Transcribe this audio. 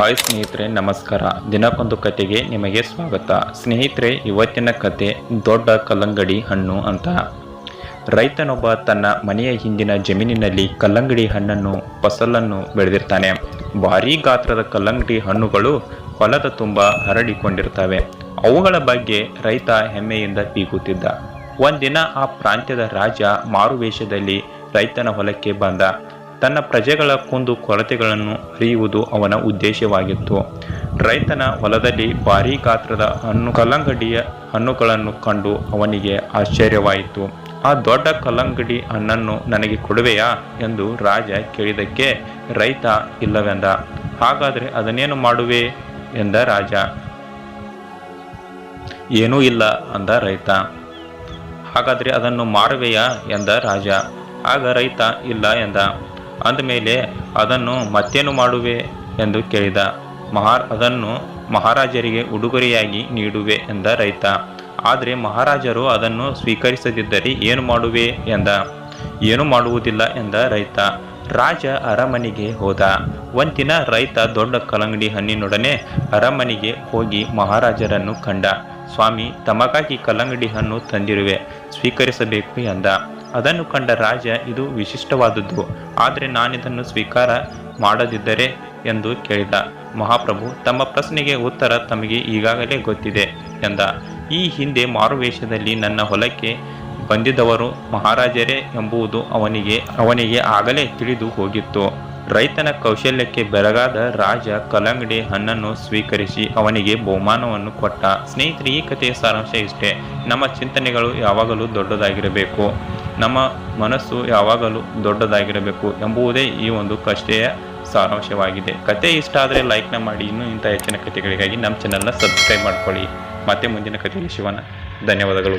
Hi ಸ್ನೇಹಿತರೆ, ನಮಸ್ಕಾರ. ದಿನಕ್ಕೊಂದು ಕತೆಗೆ ನಿಮಗೆ ಸ್ವಾಗತ. ಸ್ನೇಹಿತರೆ, ಇವತ್ತಿನ ಕತೆ ದೊಡ್ಡ ಕಲ್ಲಂಗಡಿ ಹಣ್ಣು ಅಂತ. ರೈತನೊಬ್ಬ ತನ್ನ ಮನೆಯ ಹಿಂದಿನ ಜಮೀನಿನಲ್ಲಿ ಕಲ್ಲಂಗಡಿ ಹಣ್ಣನ್ನು ಫಸಲನ್ನು ಬೆಳೆದಿರ್ತಾನೆ. ಭಾರೀ ಗಾತ್ರದ ಕಲ್ಲಂಗಡಿ ಹಣ್ಣುಗಳು ಹೊಲದ ತುಂಬ ಹರಡಿಕೊಂಡಿರ್ತವೆ. ಅವುಗಳ ಬಗ್ಗೆ ರೈತ ಹೆಮ್ಮೆಯಿಂದ ಬೀಗುತ್ತಿದ್ದ. ಒಂದಿನ ಆ ಪ್ರಾಂತ್ಯದ ರಾಜ ಮಾರುವೇಷದಲ್ಲಿ ರೈತನ ಹೊಲಕ್ಕೆ ಬಂದ. ತನ್ನ ಪ್ರಜೆಗಳ ಕುಂದು ಕೊರತೆಗಳನ್ನು ಅರಿಯುವುದು ಅವನ ಉದ್ದೇಶವಾಗಿತ್ತು. ರೈತನ ಹೊಲದಲ್ಲಿ ಭಾರೀ ಗಾತ್ರದ ಕಲ್ಲಂಗಡಿಯ ಹಣ್ಣುಗಳನ್ನು ಕಂಡು ಅವನಿಗೆ ಆಶ್ಚರ್ಯವಾಯಿತು. ಆ ದೊಡ್ಡ ಕಲ್ಲಂಗಡಿ ಹಣ್ಣನ್ನು ನನಗೆ ಕೊಡುವೆಯಾ ಎಂದು ರಾಜ ಕೇಳಿದಕ್ಕೆ ರೈತ ಇಲ್ಲವೆಂದ. ಹಾಗಾದರೆ ಅದನ್ನೇನು ಮಾಡುವೆ ಎಂದ ರಾಜ. ಏನೂ ಇಲ್ಲ ಅಂದ ರೈತ. ಹಾಗಾದರೆ ಅದನ್ನು ಮಾರುವೆಯಾ ಎಂದ ರಾಜ. ಆಗ ರೈತ ಇಲ್ಲ ಎಂದ. ಅಂದಮೇಲೆ ಅದನ್ನು ಮತ್ತೇನು ಮಾಡುವೆ ಎಂದು ಕೇಳಿದ. ಅದನ್ನು ಮಹಾರಾಜರಿಗೆ ಉಡುಗೊರೆಯಾಗಿ ನೀಡುವೆ ಎಂದ ರೈತ. ಆದರೆ ಮಹಾರಾಜರು ಅದನ್ನು ಸ್ವೀಕರಿಸದಿದ್ದರೆ ಏನು ಮಾಡುವೆ ಎಂದ. ಏನು ಮಾಡುವುದಿಲ್ಲ ಎಂದ ರೈತ. ರಾಜ ಅರಮನೆಗೆ ಹೋದ. ಒಂದಿನ ರೈತ ದೊಡ್ಡ ಕಲ್ಲಂಗಡಿ ಹಣ್ಣಿನೊಡನೆ ಅರಮನೆಗೆ ಹೋಗಿ ಮಹಾರಾಜರನ್ನು ಕಂಡ. ಸ್ವಾಮಿ, ತಮಗಾಗಿ ಕಲ್ಲಂಗಡಿ ಹಣ್ಣು ತಂದಿರುವೆ, ಸ್ವೀಕರಿಸಬೇಕು ಎಂದ. ಅದನ್ನು ಕಂಡ ರಾಜ, ಇದು ವಿಶಿಷ್ಟವಾದದ್ದು, ಆದರೆ ನಾನಿದನ್ನು ಸ್ವೀಕಾರ ಮಾಡದಿದ್ದರೆ ಎಂದು ಕೇಳಿದ. ಮಹಾಪ್ರಭು, ತಮ್ಮ ಪ್ರಶ್ನೆಗೆ ಉತ್ತರ ತಮಗೆ ಈಗಾಗಲೇ ಗೊತ್ತಿದೆ ಎಂದ. ಈ ಹಿಂದೆ ಮಾರುವೇಷದಲ್ಲಿ ನನ್ನ ಹೊಲಕ್ಕೆ ಬಂದಿದ್ದವರು ಮಹಾರಾಜರೇ ಎಂಬುದು ಅವನಿಗೆ ಆಗಲೇ ತಿಳಿದು ಹೋಗಿತ್ತು. ರೈತನ ಕೌಶಲ್ಯಕ್ಕೆ ಬೆರಗಾದ ರಾಜ ಕಲ್ಲಂಗಡಿ ಹಣ್ಣನ್ನು ಸ್ವೀಕರಿಸಿ ಅವನಿಗೆ ಬಹುಮಾನವನ್ನು ಕೊಟ್ಟ. ಸ್ನೇಹಿತರೆ, ಈ ಕಥೆಯ ಸಾರಾಂಶ ಇಷ್ಟೇ. ನಮ್ಮ ಚಿಂತನೆಗಳು ಯಾವಾಗಲೂ ದೊಡ್ಡದಾಗಿರಬೇಕು, ನಮ್ಮ ಮನಸ್ಸು ಯಾವಾಗಲೂ ದೊಡ್ಡದಾಗಿರಬೇಕು ಎಂಬುದೇ ಈ ಒಂದು ಕಥೆಯ ಸಾರಾಂಶವಾಗಿದೆ. ಕತೆ ಇಷ್ಟ ಆದರೆ ಲೈಕ್ನ ಮಾಡಿ. ಇನ್ನೂ ಇಂಥ ಹೆಚ್ಚಿನ ಕಥೆಗಳಿಗಾಗಿ ನಮ್ಮ ಚಾನಲ್ನ ಸಬ್ಸ್ಕ್ರೈಬ್ ಮಾಡ್ಕೊಳ್ಳಿ. ಮತ್ತೆ ಮುಂದಿನ ಕಥೆಯಲ್ಲಿ ಸಿಗೋಣ. ಧನ್ಯವಾದಗಳು.